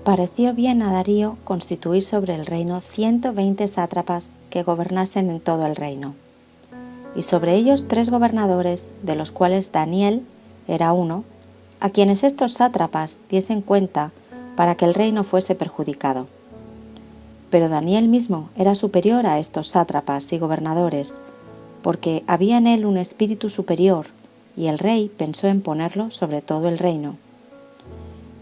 Pareció bien a Darío constituir sobre el reino 120 sátrapas que gobernasen en todo el reino, y sobre ellos 3 gobernadores, de los cuales Daniel era uno, a quienes estos sátrapas diesen cuenta para que el reino fuese perjudicado. Pero Daniel mismo era superior a estos sátrapas y gobernadores, porque había en él un espíritu superior, y el rey pensó en ponerlo sobre todo el reino.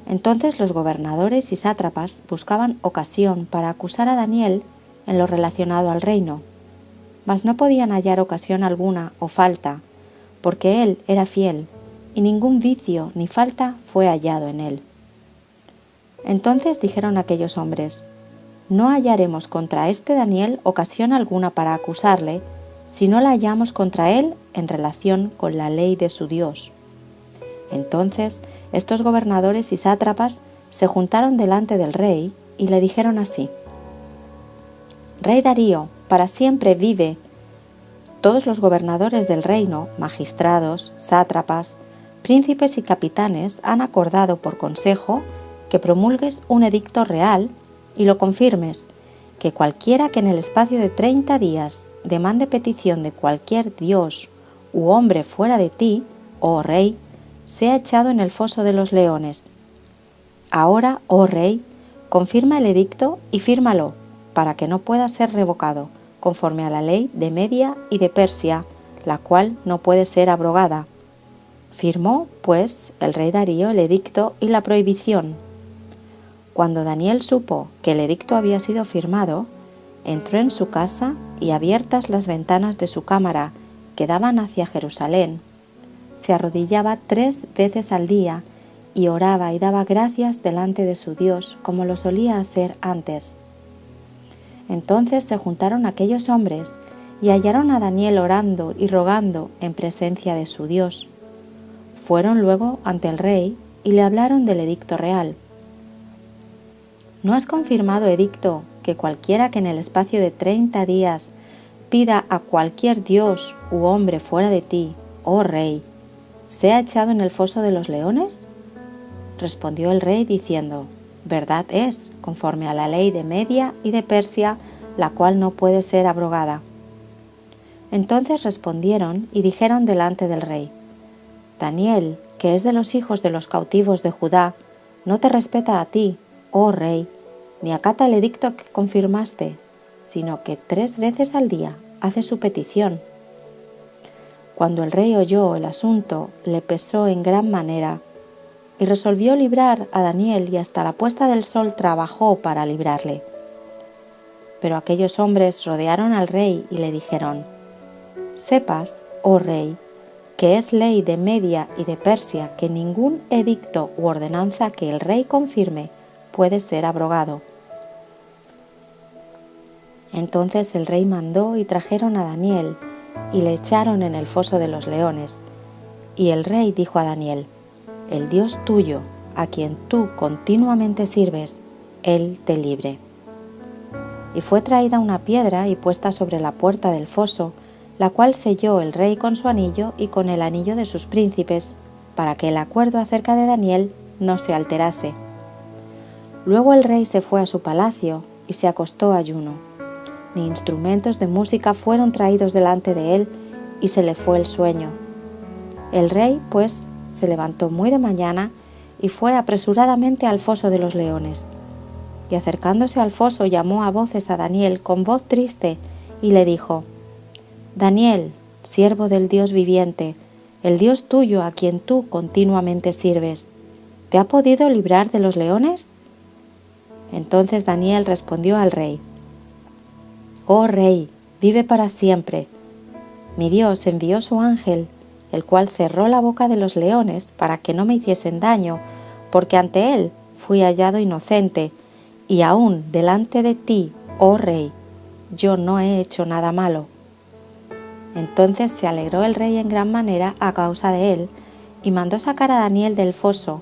Entonces los gobernadores y sátrapas buscaban ocasión para acusar a Daniel en lo relacionado al reino, mas no podían hallar ocasión alguna o falta, porque él era fiel, y ningún vicio ni falta fue hallado en él. Entonces dijeron aquellos hombres: no hallaremos contra este Daniel ocasión alguna para acusarle, si no la hallamos contra él en relación con la ley de su Dios. Entonces estos gobernadores y sátrapas se juntaron delante del rey y le dijeron así: Rey Darío, para siempre vive. Todos los gobernadores del reino, magistrados, sátrapas, príncipes y capitanes han acordado por consejo que promulgues un edicto real y lo confirmes, que cualquiera que en el espacio de 30 días demande petición de cualquier dios u hombre fuera de ti, oh rey, sea echado en el foso de los leones. Ahora, oh rey, confirma el edicto y fírmalo, para que no pueda ser revocado, conforme a la ley de Media y de Persia, la cual no puede ser abrogada. Firmó, pues, el rey Darío el edicto y la prohibición. Cuando Daniel supo que el edicto había sido firmado, entró en su casa y, abiertas las ventanas de su cámara que daban hacia Jerusalén, se arrodillaba 3 veces al día y oraba y daba gracias delante de su Dios, como lo solía hacer antes. Entonces se juntaron aquellos hombres y hallaron a Daniel orando y rogando en presencia de su Dios. Fueron luego ante el rey y le hablaron del edicto real. ¿No has confirmado edicto que cualquiera que en el espacio de 30 días pida a cualquier dios u hombre fuera de ti, oh rey, sea echado en el foso de los leones? Respondió el rey diciendo: verdad es, conforme a la ley de Media y de Persia, la cual no puede ser abrogada. Entonces respondieron y dijeron delante del rey: Daniel, que es de los hijos de los cautivos de Judá, no te respeta a ti, oh rey, ni acata el edicto que confirmaste, sino que 3 veces al día hace su petición. Cuando el rey oyó el asunto, le pesó en gran manera, y resolvió librar a Daniel, y hasta la puesta del sol trabajó para librarle. Pero aquellos hombres rodearon al rey y le dijeron: sepas, oh rey, que es ley de Media y de Persia que ningún edicto u ordenanza que el rey confirme puede ser abrogado. Entonces el rey mandó y trajeron a Daniel y le echaron en el foso de los leones. Y el rey dijo a Daniel: el Dios tuyo, a quien tú continuamente sirves, él te libre. Y fue traída una piedra y puesta sobre la puerta del foso, la cual selló el rey con su anillo y con el anillo de sus príncipes, para que el acuerdo acerca de Daniel no se alterase. Luego el rey se fue a su palacio y se acostó ayuno. Ni instrumentos de música fueron traídos delante de él, y se le fue el sueño. El rey, pues, se levantó muy de mañana y fue apresuradamente al foso de los leones. Y acercándose al foso llamó a voces a Daniel con voz triste y le dijo: Daniel, siervo del Dios viviente, el Dios tuyo a quien tú continuamente sirves, ¿te ha podido librar de los leones? Entonces Daniel respondió al rey: Oh rey, vive para siempre. Mi Dios envió su ángel, el cual cerró la boca de los leones para que no me hiciesen daño, porque ante él fui hallado inocente, y aún delante de ti, oh rey, yo no he hecho nada malo. Entonces se alegró el rey en gran manera a causa de él, y mandó sacar a Daniel del foso,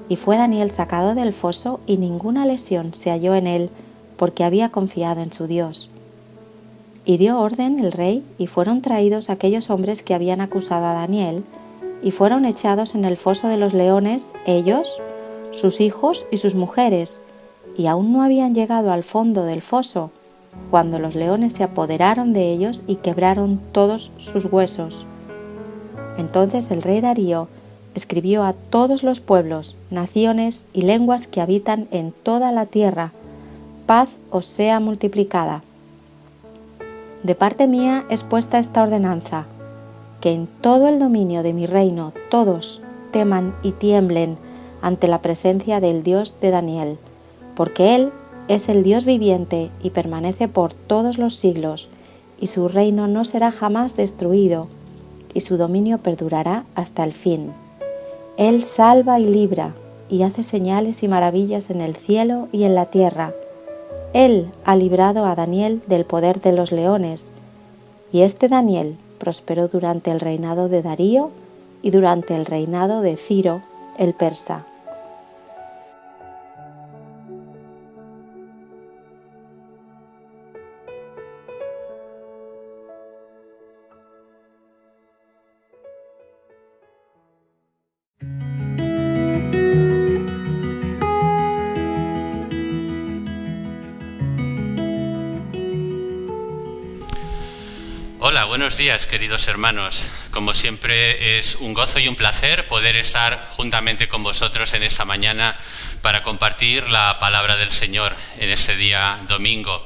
y fue Daniel sacado del foso, y ninguna lesión se halló en él, porque había confiado en su Dios. Y dio orden el rey, y fueron traídos aquellos hombres que habían acusado a Daniel, y fueron echados en el foso de los leones, ellos, sus hijos y sus mujeres, y aún no habían llegado al fondo del foso cuando los leones se apoderaron de ellos y quebraron todos sus huesos. Entonces el rey Darío escribió a todos los pueblos, naciones y lenguas que habitan en toda la tierra: paz os sea multiplicada. De parte mía es puesta esta ordenanza, que en todo el dominio de mi reino todos teman y tiemblen ante la presencia del Dios de Daniel, porque Él es el Dios viviente y permanece por todos los siglos, y su reino no será jamás destruido, y su dominio perdurará hasta el fin. Él salva y libra, y hace señales y maravillas en el cielo y en la tierra. Él ha librado a Daniel del poder de los leones, y este Daniel prosperó durante el reinado de Darío y durante el reinado de Ciro el persa. Hola, buenos días, queridos hermanos. Como siempre es un gozo y un placer poder estar juntamente con vosotros en esta mañana para compartir la palabra del Señor en ese día domingo.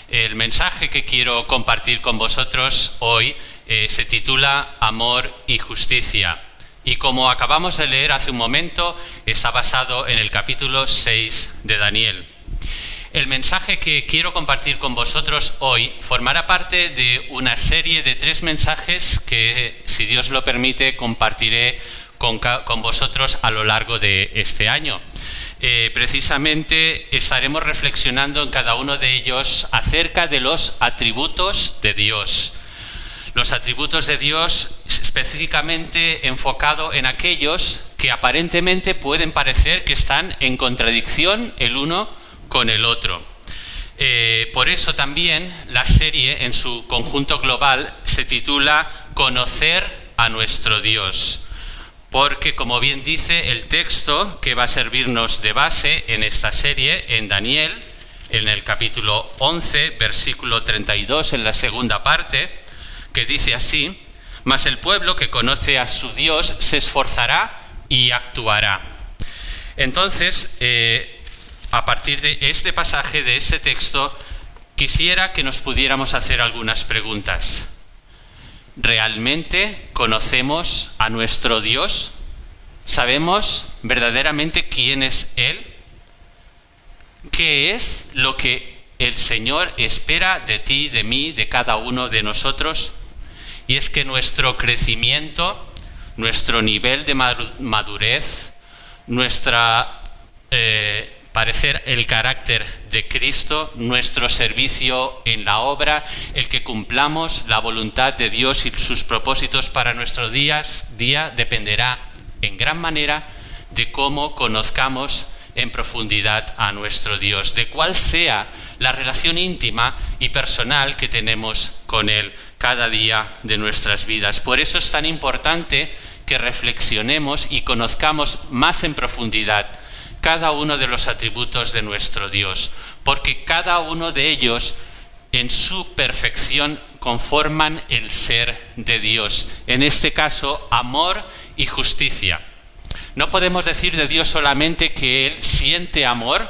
El mensaje que quiero compartir con vosotros hoy se titula Amor y Justicia. Y como acabamos de leer hace un momento, está basado en el capítulo 6 de Daniel. El mensaje que quiero compartir con vosotros hoy formará parte de una serie de 3 mensajes que, si Dios lo permite, compartiré con vosotros a lo largo de este año. Precisamente estaremos reflexionando en cada uno de ellos acerca de los atributos de Dios. Los atributos de Dios específicamente enfocado en aquellos que aparentemente pueden parecer que están en contradicción el uno con el otro. Por eso también la serie en su conjunto global se titula Conocer a nuestro Dios, porque como bien dice el texto que va a servirnos de base en esta serie, en Daniel, en el capítulo 11, versículo 32, en la segunda parte, que dice así: mas el pueblo que conoce a su Dios se esforzará y actuará. Entonces, a partir de este pasaje, de este texto, quisiera que nos pudiéramos hacer algunas preguntas. ¿Realmente conocemos a nuestro Dios? ¿Sabemos verdaderamente quién es Él? ¿Qué es lo que el Señor espera de ti, de mí, de cada uno de nosotros? Y es que nuestro crecimiento, nuestro nivel de madurez, nuestra parecer el carácter de Cristo, nuestro servicio en la obra, el que cumplamos la voluntad de Dios y sus propósitos para nuestro día, dependerá en gran manera de cómo conozcamos en profundidad a nuestro Dios, de cuál sea la relación íntima y personal que tenemos con Él cada día de nuestras vidas. Por eso es tan importante que reflexionemos y conozcamos más en profundidad cada uno de los atributos de nuestro Dios, porque cada uno de ellos en su perfección conforman el ser de Dios, en este caso amor y justicia. No podemos decir de Dios solamente que Él siente amor,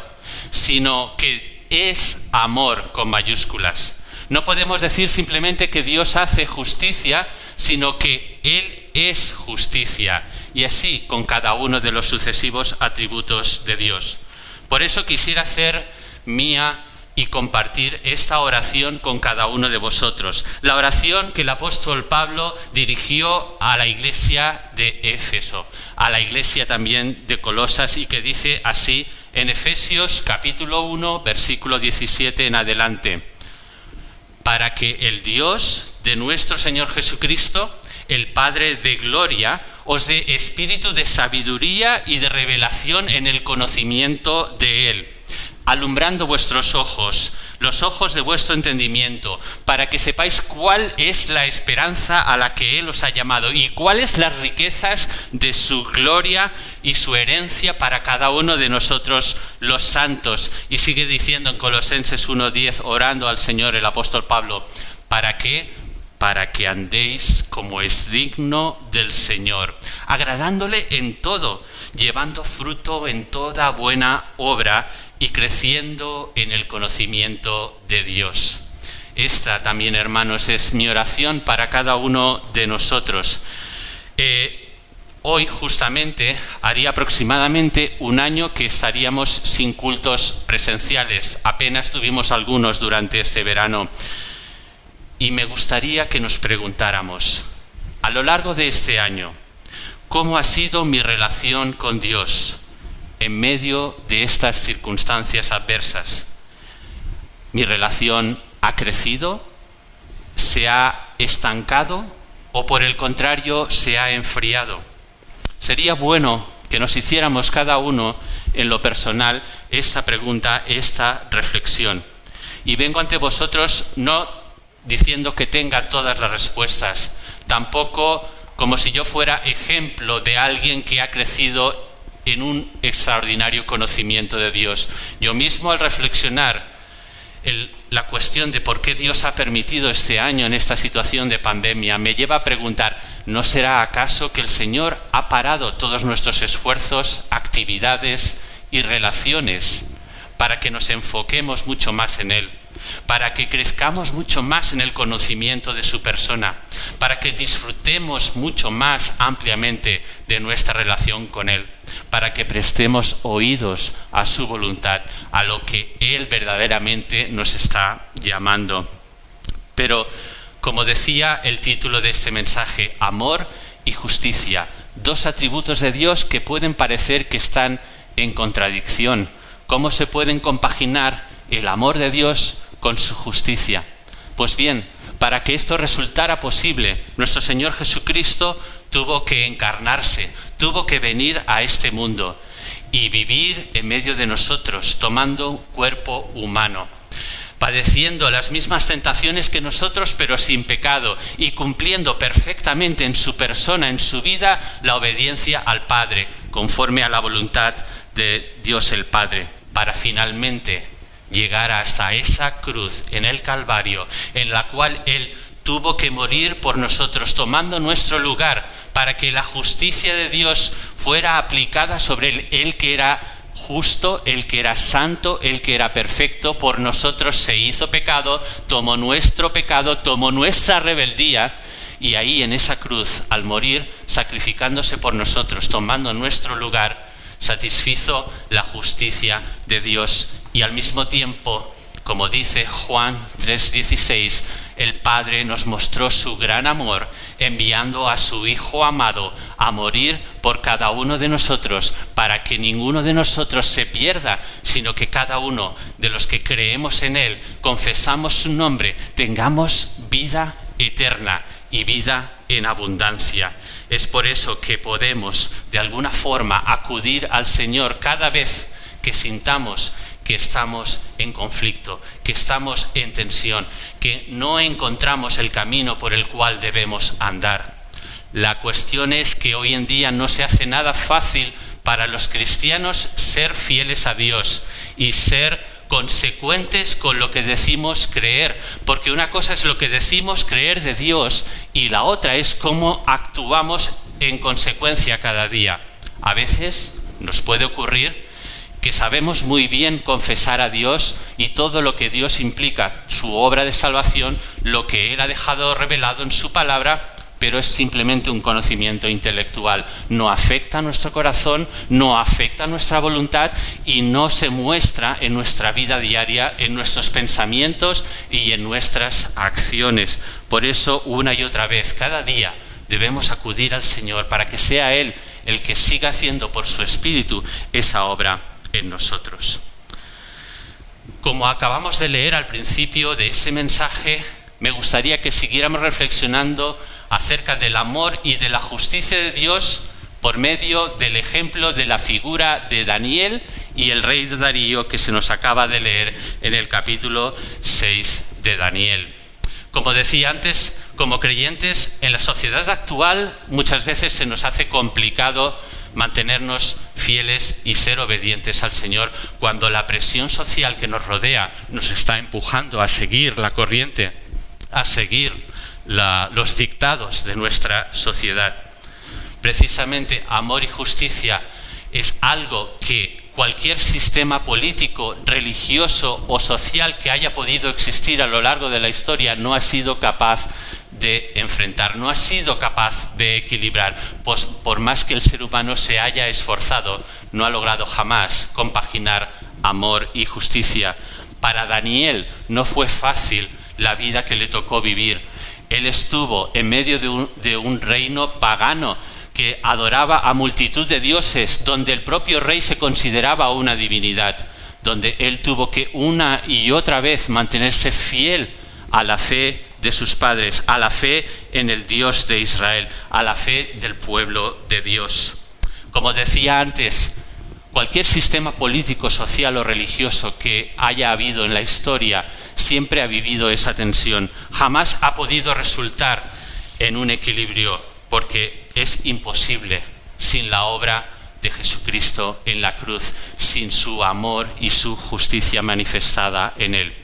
sino que es amor con mayúsculas. No podemos decir simplemente que Dios hace justicia, sino que Él es justicia, y así con cada uno de los sucesivos atributos de Dios. Por eso quisiera hacer mía y compartir esta oración con cada uno de vosotros. La oración que el apóstol Pablo dirigió a la iglesia de Éfeso, a la iglesia también de Colosas, y que dice así en Efesios capítulo 1, versículo 17 en adelante: para que el Dios de nuestro Señor Jesucristo, el Padre de gloria, os dé espíritu de sabiduría y de revelación en el conocimiento de Él, alumbrando vuestros ojos, los ojos de vuestro entendimiento, para que sepáis cuál es la esperanza a la que Él os ha llamado y cuáles las riquezas de su gloria y su herencia para cada uno de nosotros los santos. Y sigue diciendo en Colosenses 1:10, orando al Señor el apóstol Pablo, ¿para qué? Para que andéis como es digno del Señor, agradándole en todo, llevando fruto en toda buena obra y creciendo en el conocimiento de Dios. Esta también, hermanos, es mi oración para cada uno de nosotros. Hoy justamente haría aproximadamente un año que estaríamos sin cultos presenciales. Apenas tuvimos algunos durante este verano. Y me gustaría que nos preguntáramos, a lo largo de este año, ¿cómo ha sido mi relación con Dios en medio de estas circunstancias adversas? ¿Mi relación ha crecido? ¿Se ha estancado? ¿O por el contrario, se ha enfriado? Sería bueno que nos hiciéramos cada uno en lo personal esta pregunta, esta reflexión. Y vengo ante vosotros no diciendo que tenga todas las respuestas, tampoco como si yo fuera ejemplo de alguien que ha crecido en un extraordinario conocimiento de Dios. Yo mismo, al reflexionar la cuestión de por qué Dios ha permitido este año en esta situación de pandemia, me lleva a preguntar, ¿no será acaso que el Señor ha parado todos nuestros esfuerzos, actividades y relaciones para que nos enfoquemos mucho más en Él? Para que crezcamos mucho más en el conocimiento de su persona, para que disfrutemos mucho más ampliamente de nuestra relación con Él, para que prestemos oídos a su voluntad, a lo que Él verdaderamente nos está llamando. Pero, como decía el título de este mensaje, amor y justicia, dos atributos de Dios que pueden parecer que están en contradicción. ¿Cómo se pueden compaginar el amor de Dios con su justicia? Pues bien, para que esto resultara posible, nuestro Señor Jesucristo tuvo que encarnarse, tuvo que venir a este mundo y vivir en medio de nosotros, tomando un cuerpo humano, padeciendo las mismas tentaciones que nosotros, pero sin pecado, y cumpliendo perfectamente en su persona, en su vida, la obediencia al Padre, conforme a la voluntad de Dios el Padre, para finalmente llegar hasta esa cruz en el Calvario, en la cual Él tuvo que morir por nosotros, tomando nuestro lugar, para que la justicia de Dios fuera aplicada sobre Él que era justo, Él que era santo, Él que era perfecto. Por nosotros se hizo pecado, tomó nuestro pecado, tomó nuestra rebeldía, y ahí en esa cruz, al morir, sacrificándose por nosotros, tomando nuestro lugar, satisfizo la justicia de Dios. Y al mismo tiempo, como dice Juan 3:16, el Padre nos mostró su gran amor enviando a su Hijo amado a morir por cada uno de nosotros, para que ninguno de nosotros se pierda, sino que cada uno de los que creemos en Él, confesamos su nombre, tengamos vida eterna y vida en abundancia. Es por eso que podemos de alguna forma acudir al Señor cada vez que sintamos que estamos en conflicto, que estamos en tensión, que no encontramos el camino por el cual debemos andar. La cuestión es que hoy en día no se hace nada fácil para los cristianos ser fieles a Dios y ser consecuentes con lo que decimos creer, porque una cosa es lo que decimos creer de Dios y la otra es cómo actuamos en consecuencia cada día. A veces nos puede ocurrir que sabemos muy bien confesar a Dios y todo lo que Dios implica, su obra de salvación, lo que Él ha dejado revelado en su palabra, pero es simplemente un conocimiento intelectual. No afecta a nuestro corazón, no afecta a nuestra voluntad y no se muestra en nuestra vida diaria, en nuestros pensamientos y en nuestras acciones. Por eso, una y otra vez, cada día, debemos acudir al Señor para que sea Él el que siga haciendo por su Espíritu esa obra en nosotros. Como acabamos de leer al principio de ese mensaje, me gustaría que siguiéramos reflexionando acerca del amor y de la justicia de Dios por medio del ejemplo de la figura de Daniel y el rey Darío que se nos acaba de leer en el capítulo 6 de Daniel. Como decía antes, como creyentes, en la sociedad actual muchas veces se nos hace complicado mantenernos fieles y ser obedientes al Señor cuando la presión social que nos rodea nos está empujando a seguir la corriente, a seguir los dictados de nuestra sociedad. Precisamente amor y justicia es algo que cualquier sistema político, religioso o social que haya podido existir a lo largo de la historia no ha sido capaz de enfrentar, no ha sido capaz de equilibrar, pues por más que el ser humano se haya esforzado, no ha logrado jamás compaginar amor y justicia. Para Daniel no fue fácil la vida que le tocó vivir. Él estuvo en medio de un reino pagano que adoraba a multitud de dioses, donde el propio rey se consideraba una divinidad, donde él tuvo que una y otra vez mantenerse fiel a la fe de sus padres, a la fe en el Dios de Israel, a la fe del pueblo de Dios. Como decía antes, cualquier sistema político, social o religioso que haya habido en la historia siempre ha vivido esa tensión. Jamás ha podido resultar en un equilibrio, porque es imposible sin la obra de Jesucristo en la cruz, sin su amor y su justicia manifestada en él.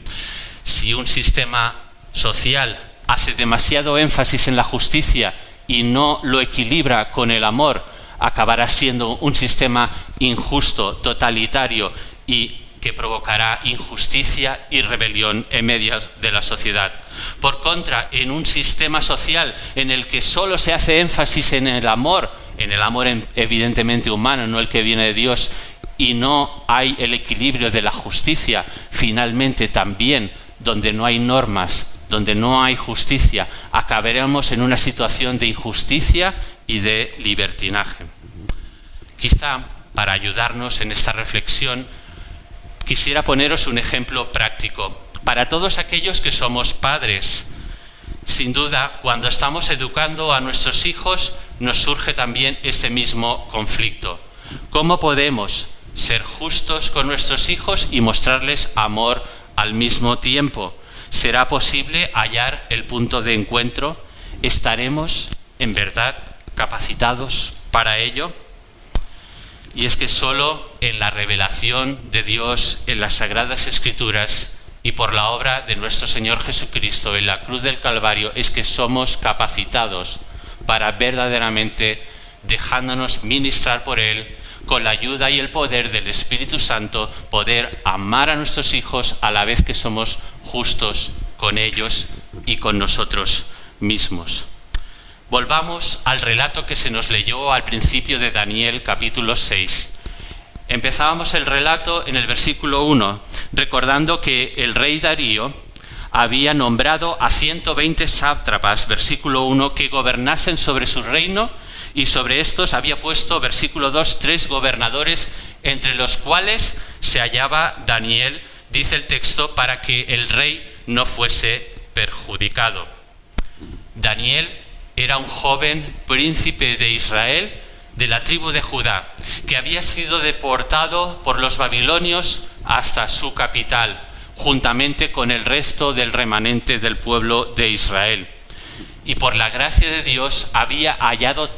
Si un sistema social hace demasiado énfasis en la justicia y no lo equilibra con el amor, acabará siendo un sistema injusto, totalitario y que provocará injusticia y rebelión en medio de la sociedad. Por contra, en un sistema social en el que solo se hace énfasis en el amor evidentemente humano, no el que viene de Dios, y no hay el equilibrio de la justicia, finalmente también donde no hay normas, donde no hay justicia, acabaremos en una situación de injusticia y de libertinaje. Quizá para ayudarnos en esta reflexión quisiera poneros un ejemplo práctico. Para todos aquellos que somos padres, sin duda, cuando estamos educando a nuestros hijos, nos surge también ese mismo conflicto. ¿Cómo podemos ser justos con nuestros hijos y mostrarles amor al mismo tiempo? ¿Será posible hallar el punto de encuentro? ¿Estaremos, en verdad, capacitados para ello? Y es que solo en la revelación de Dios en las Sagradas Escrituras y por la obra de nuestro Señor Jesucristo en la cruz del Calvario es que somos capacitados para verdaderamente, dejándonos ministrar por Él, con la ayuda y el poder del Espíritu Santo, poder amar a nuestros hijos a la vez que somos justos con ellos y con nosotros mismos. Volvamos al relato que se nos leyó al principio de Daniel capítulo 6. Empezábamos el relato en el versículo 1, recordando que el rey Darío había nombrado a 120 sátrapas, versículo 1, que gobernasen sobre su reino, y sobre estos había puesto, versículo 2, 3 gobernadores, entre los cuales se hallaba Daniel, dice el texto, para que el rey no fuese perjudicado. Daniel era un joven príncipe de Israel, de la tribu de Judá, que había sido deportado por los babilonios hasta su capital, juntamente con el resto del remanente del pueblo de Israel. Y por la gracia de Dios había hallado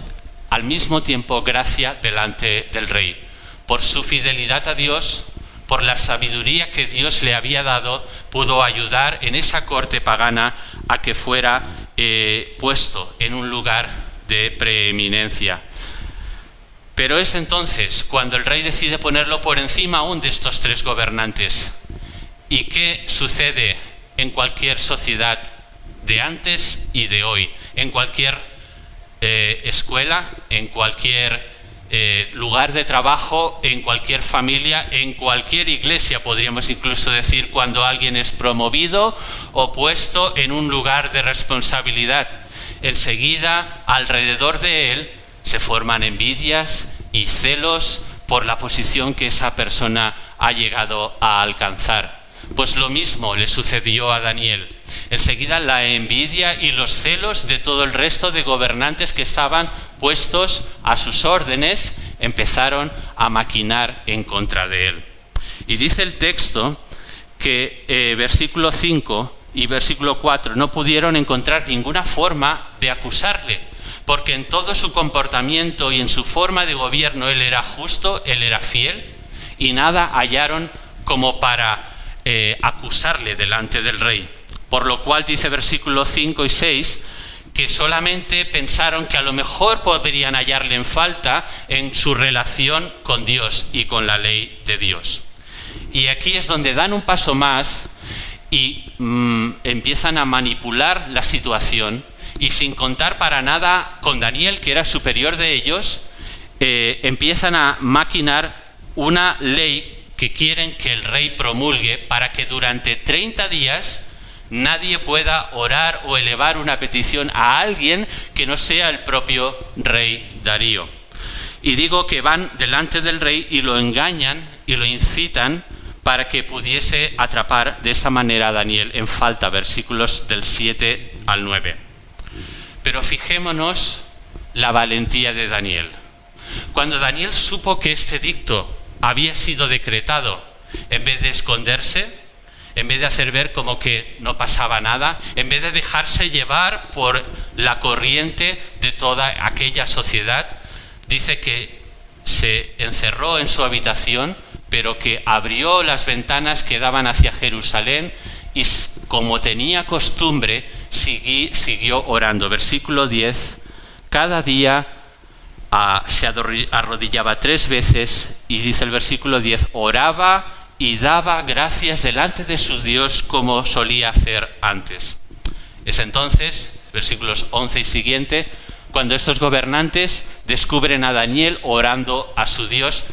al mismo tiempo gracia delante del rey. Por su fidelidad a Dios, por la sabiduría que Dios le había dado, pudo ayudar en esa corte pagana a que fuera puesto en un lugar de preeminencia. Pero es entonces cuando el rey decide ponerlo por encima aún de estos 3 gobernantes. ¿Y qué sucede en cualquier sociedad de antes y de hoy? En cualquier escuela, en cualquier lugar de trabajo, en cualquier familia, en cualquier iglesia, podríamos incluso decir, cuando alguien es promovido o puesto en un lugar de responsabilidad. Enseguida, alrededor de él, se forman envidias y celos por la posición que esa persona ha llegado a alcanzar. Pues lo mismo le sucedió a Daniel. Enseguida la envidia y los celos de todo el resto de gobernantes que estaban puestos a sus órdenes empezaron a maquinar en contra de él. Y dice el texto que versículo 5 y versículo 4 no pudieron encontrar ninguna forma de acusarle, porque en todo su comportamiento y en su forma de gobierno él era justo, él era fiel, y nada hallaron como para acusarle delante del rey. Por lo cual dice versículos 5 y 6 que solamente pensaron que a lo mejor podrían hallarle en falta en su relación con Dios y con la ley de Dios. Y aquí es donde dan un paso más y empiezan a manipular la situación, y sin contar para nada con Daniel, que era superior de ellos, empiezan a maquinar una ley que quieren que el rey promulgue para que durante 30 días nadie pueda orar o elevar una petición a alguien que no sea el propio rey Darío. Y digo que van delante del rey y lo engañan y lo incitan para que pudiese atrapar de esa manera a Daniel en falta, versículos del 7 al 9. Pero fijémonos la valentía de Daniel. Cuando Daniel supo que este edicto había sido decretado, en vez de esconderse, en vez de hacer ver como que no pasaba nada, en vez de dejarse llevar por la corriente de toda aquella sociedad, dice que se encerró en su habitación, pero que abrió las ventanas que daban hacia Jerusalén y, como tenía costumbre, siguió orando. Versículo 10, cada día se arrodillaba 3 veces, y dice el versículo 10, oraba y daba gracias delante de su Dios como solía hacer antes. Es entonces, versículos 11 y siguiente, cuando estos gobernantes descubren a Daniel orando a su Dios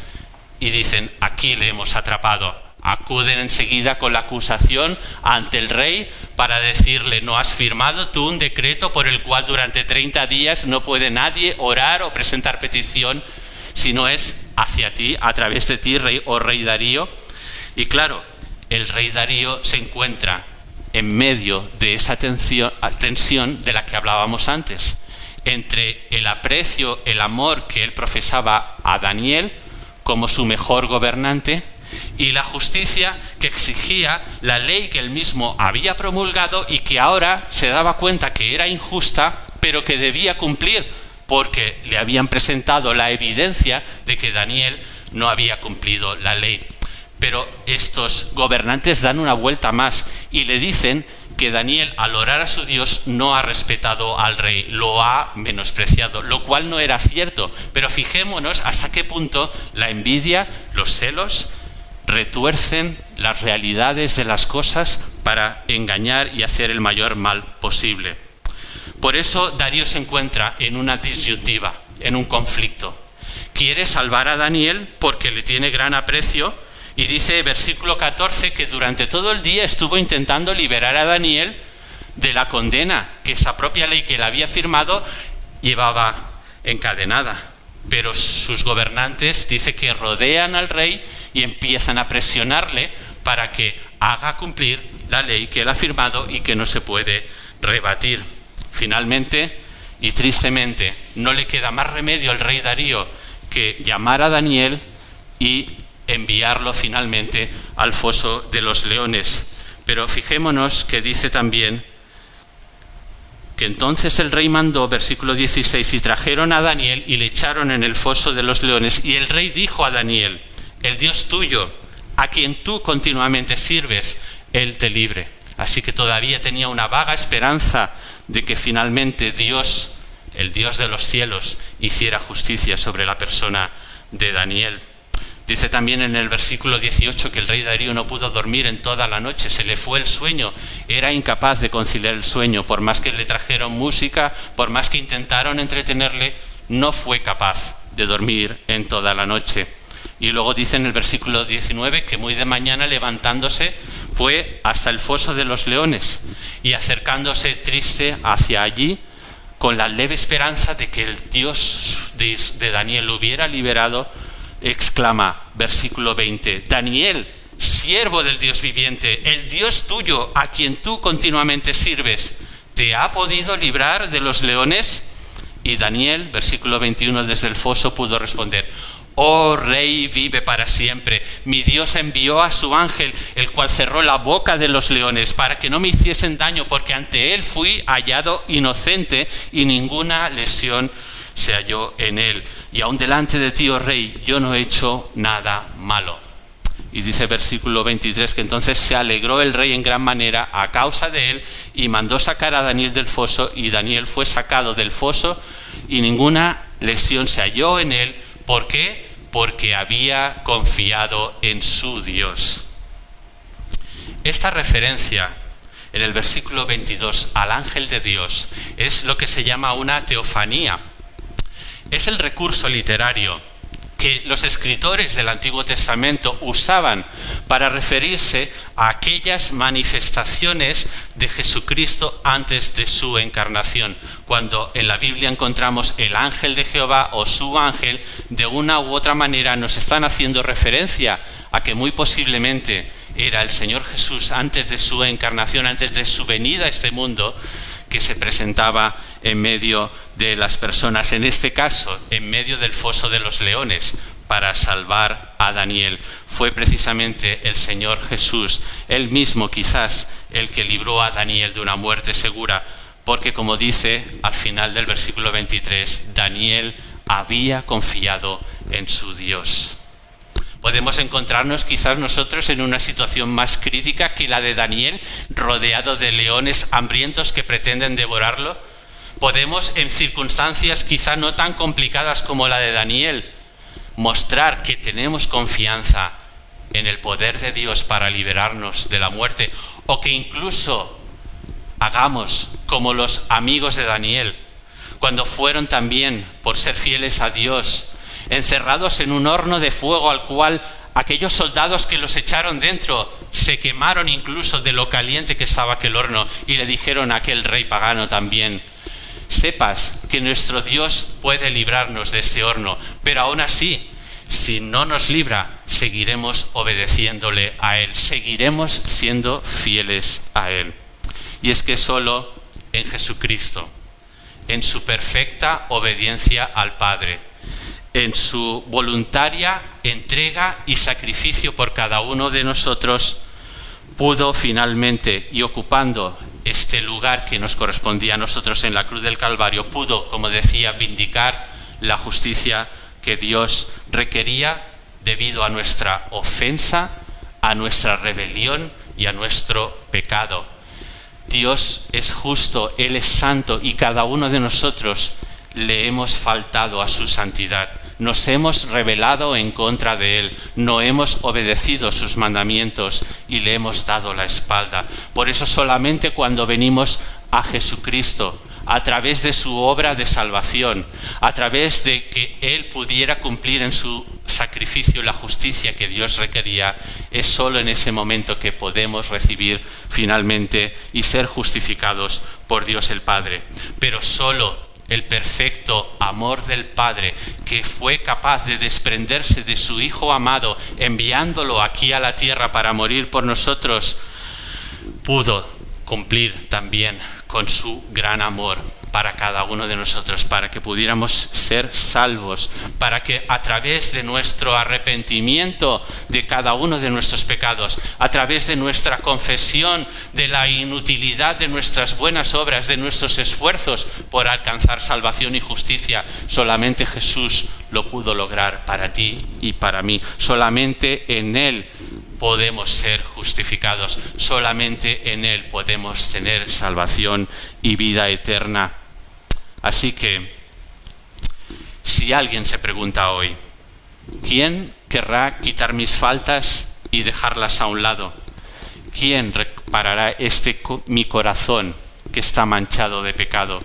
y dicen, aquí le hemos atrapado. Acuden enseguida con la acusación ante el rey para decirle, ¿no has firmado tú un decreto por el cual durante 30 días no puede nadie orar o presentar petición si no es hacia ti, a través de ti, rey o rey Darío? Y claro, el rey Darío se encuentra en medio de esa tensión de la que hablábamos antes, entre el aprecio, el amor que él profesaba a Daniel como su mejor gobernante, y la justicia que exigía la ley que él mismo había promulgado y que ahora se daba cuenta que era injusta, pero que debía cumplir, porque le habían presentado la evidencia de que Daniel no había cumplido la ley. Pero estos gobernantes dan una vuelta más y le dicen que Daniel, al orar a su Dios, no ha respetado al rey, lo ha menospreciado, lo cual no era cierto. Pero fijémonos hasta qué punto la envidia, los celos, retuercen las realidades de las cosas para engañar y hacer el mayor mal posible. Por eso Darío se encuentra en una disyuntiva, en un conflicto. Quiere salvar a Daniel porque le tiene gran aprecio, y dice versículo 14 que durante todo el día estuvo intentando liberar a Daniel de la condena que esa propia ley que él había firmado llevaba encadenada. Pero sus gobernantes dice que rodean al rey y empiezan a presionarle para que haga cumplir la ley que él ha firmado y que no se puede rebatir. Finalmente y tristemente no le queda más remedio al rey Darío que llamar a Daniel y enviarlo finalmente al foso de los leones. Pero fijémonos que dice también que entonces el rey mandó, versículo 16, y trajeron a Daniel y le echaron en el foso de los leones. Y el rey dijo a Daniel, el Dios tuyo, a quien tú continuamente sirves, él te libre. Así que todavía tenía una vaga esperanza de que finalmente Dios, el Dios de los cielos, hiciera justicia sobre la persona de Daniel. Dice también en el versículo 18 que el rey Darío no pudo dormir en toda la noche, se le fue el sueño, era incapaz de conciliar el sueño, por más que le trajeron música, por más que intentaron entretenerle, no fue capaz de dormir en toda la noche. Y luego dice en el versículo 19 que muy de mañana levantándose fue hasta el foso de los leones y acercándose triste hacia allí con la leve esperanza de que el Dios de Daniel lo hubiera liberado, exclama, versículo 20, Daniel, siervo del Dios viviente, el Dios tuyo, a quien tú continuamente sirves, ¿te ha podido librar de los leones? Y Daniel, versículo 21, desde el foso pudo responder: oh Rey, vive para siempre. Mi Dios envió a su ángel, el cual cerró la boca de los leones para que no me hiciesen daño, porque ante él fui hallado inocente y ninguna lesión se halló en él. Y aun delante de ti, oh Rey, yo no he hecho nada malo. Y dice versículo 23 que entonces se alegró el rey en gran manera a causa de él y mandó sacar a Daniel del foso, y Daniel fue sacado del foso y ninguna lesión se halló en él. ¿Por qué? Porque había confiado en su Dios. Esta referencia en el versículo 22 al ángel de Dios es lo que se llama una teofanía. Es el recurso literario que los escritores del Antiguo Testamento usaban para referirse a aquellas manifestaciones de Jesucristo antes de su encarnación. Cuando en la Biblia encontramos el ángel de Jehová o su ángel, de una u otra manera nos están haciendo referencia a que muy posiblemente era el Señor Jesús antes de su encarnación, antes de su venida a este mundo, que se presentaba en medio de las personas, en este caso, en medio del foso de los leones, para salvar a Daniel. Fue precisamente el Señor Jesús, él mismo quizás, el que libró a Daniel de una muerte segura, porque como dice al final del versículo 23, Daniel había confiado en su Dios. Podemos encontrarnos quizás nosotros en una situación más crítica que la de Daniel, rodeado de leones hambrientos que pretenden devorarlo. Podemos, en circunstancias quizá no tan complicadas como la de Daniel, mostrar que tenemos confianza en el poder de Dios para liberarnos de la muerte, o que incluso hagamos como los amigos de Daniel, cuando fueron también, por ser fieles a Dios, encerrados en un horno de fuego al cual aquellos soldados que los echaron dentro se quemaron incluso de lo caliente que estaba aquel horno, y le dijeron a aquel rey pagano también: sepas que nuestro Dios puede librarnos de este horno, pero aún así, si no nos libra, seguiremos obedeciéndole a Él, seguiremos siendo fieles a Él. Y es que solo en Jesucristo, en su perfecta obediencia al Padre, en su voluntaria entrega y sacrificio por cada uno de nosotros, pudo finalmente, y ocupando este lugar que nos correspondía a nosotros en la cruz del Calvario, pudo, como decía, vindicar la justicia que Dios requería debido a nuestra ofensa, a nuestra rebelión y a nuestro pecado. Dios es justo, Él es santo, y cada uno de nosotros le hemos faltado a su santidad. Nos hemos rebelado en contra de Él, no hemos obedecido sus mandamientos y le hemos dado la espalda. Por eso solamente cuando venimos a Jesucristo, a través de su obra de salvación, a través de que Él pudiera cumplir en su sacrificio la justicia que Dios requería, es solo en ese momento que podemos recibir finalmente y ser justificados por Dios el Padre. Pero solo el perfecto amor del Padre, que fue capaz de desprenderse de su Hijo amado, enviándolo aquí a la tierra para morir por nosotros, pudo cumplir también con su gran amor para cada uno de nosotros, para que pudiéramos ser salvos, para que a través de nuestro arrepentimiento de cada uno de nuestros pecados, a través de nuestra confesión de la inutilidad de nuestras buenas obras, de nuestros esfuerzos por alcanzar salvación y justicia, solamente Jesús lo pudo lograr para ti y para mí. Solamente en Él podemos ser justificados, solamente en Él podemos tener salvación y vida eterna. Así que, si alguien se pregunta hoy, ¿quién querrá quitar mis faltas y dejarlas a un lado? ¿Quién reparará mi corazón que está manchado de pecado?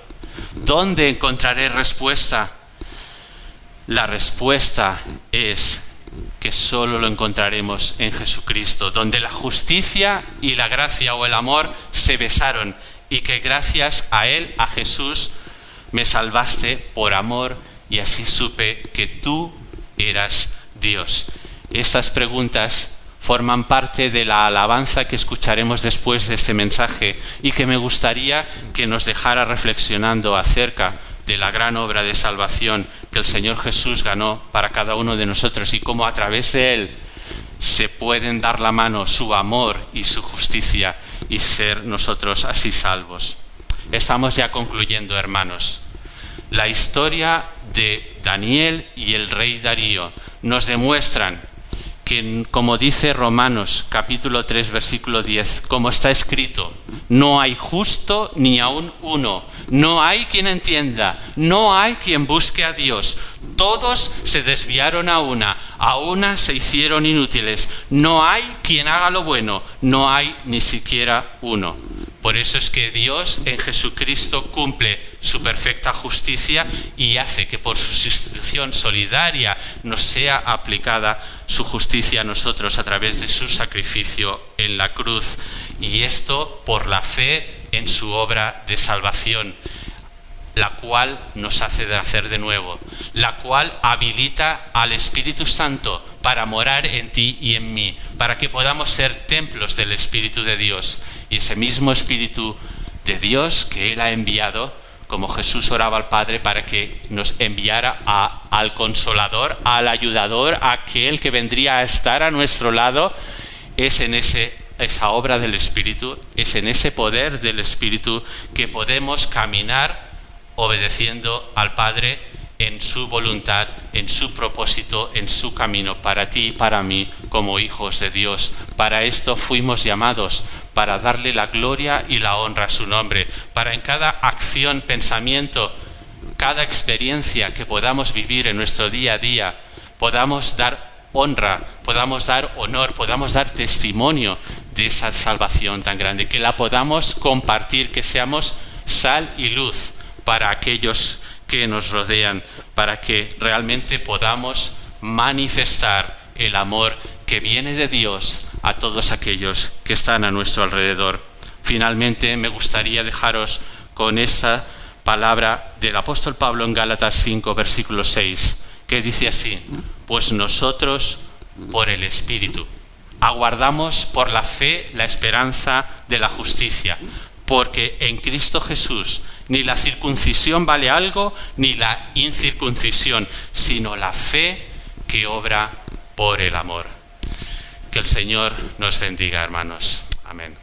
¿Dónde encontraré respuesta? La respuesta es que solo lo encontraremos en Jesucristo, donde la justicia y la gracia o el amor se besaron, y que gracias a Él, a Jesús, me salvaste por amor, y así supe que tú eras Dios. Estas preguntas forman parte de la alabanza que escucharemos después de este mensaje y que me gustaría que nos dejara reflexionando acerca de la gran obra de salvación que el Señor Jesús ganó para cada uno de nosotros y cómo a través de Él se pueden dar la mano su amor y su justicia y ser nosotros así salvos. Estamos ya concluyendo, hermanos. La historia de Daniel y el rey Darío nos demuestran que, como dice Romanos capítulo 3 versículo 10, como está escrito, no hay justo ni aun uno, no hay quien entienda, no hay quien busque a Dios. Todos se desviaron a una se hicieron inútiles. No hay quien haga lo bueno, no hay ni siquiera uno. Por eso es que Dios en Jesucristo cumple su perfecta justicia y hace que por su sustitución solidaria nos sea aplicada su justicia a nosotros a través de su sacrificio en la cruz. Y esto por la fe en su obra de salvación, la cual nos hace nacer de nuevo, la cual habilita al Espíritu Santo para morar en ti y en mí, para que podamos ser templos del Espíritu de Dios. Y ese mismo Espíritu de Dios que Él ha enviado, como Jesús oraba al Padre para que nos enviara al Consolador, al Ayudador, a aquel que vendría a estar a nuestro lado, es en esa obra del Espíritu, es en ese poder del Espíritu que podemos caminar obedeciendo al Padre en su voluntad, en su propósito, en su camino, para ti y para mí como hijos de Dios. Para esto fuimos llamados, para darle la gloria y la honra a su nombre, para en cada acción, pensamiento, cada experiencia que podamos vivir en nuestro día a día, podamos dar honra, podamos dar honor, podamos dar testimonio de esa salvación tan grande, que la podamos compartir, que seamos sal y luz para aquellos que nos rodean, para que realmente podamos manifestar el amor que viene de Dios a todos aquellos que están a nuestro alrededor. Finalmente, me gustaría dejaros con esta palabra del apóstol Pablo en Gálatas 5, versículo 6, que dice así: pues nosotros, por el Espíritu, aguardamos por la fe la esperanza de la justicia, porque en Cristo Jesús ni la circuncisión vale algo, ni la incircuncisión, sino la fe que obra por el amor. Que el Señor nos bendiga, hermanos. Amén.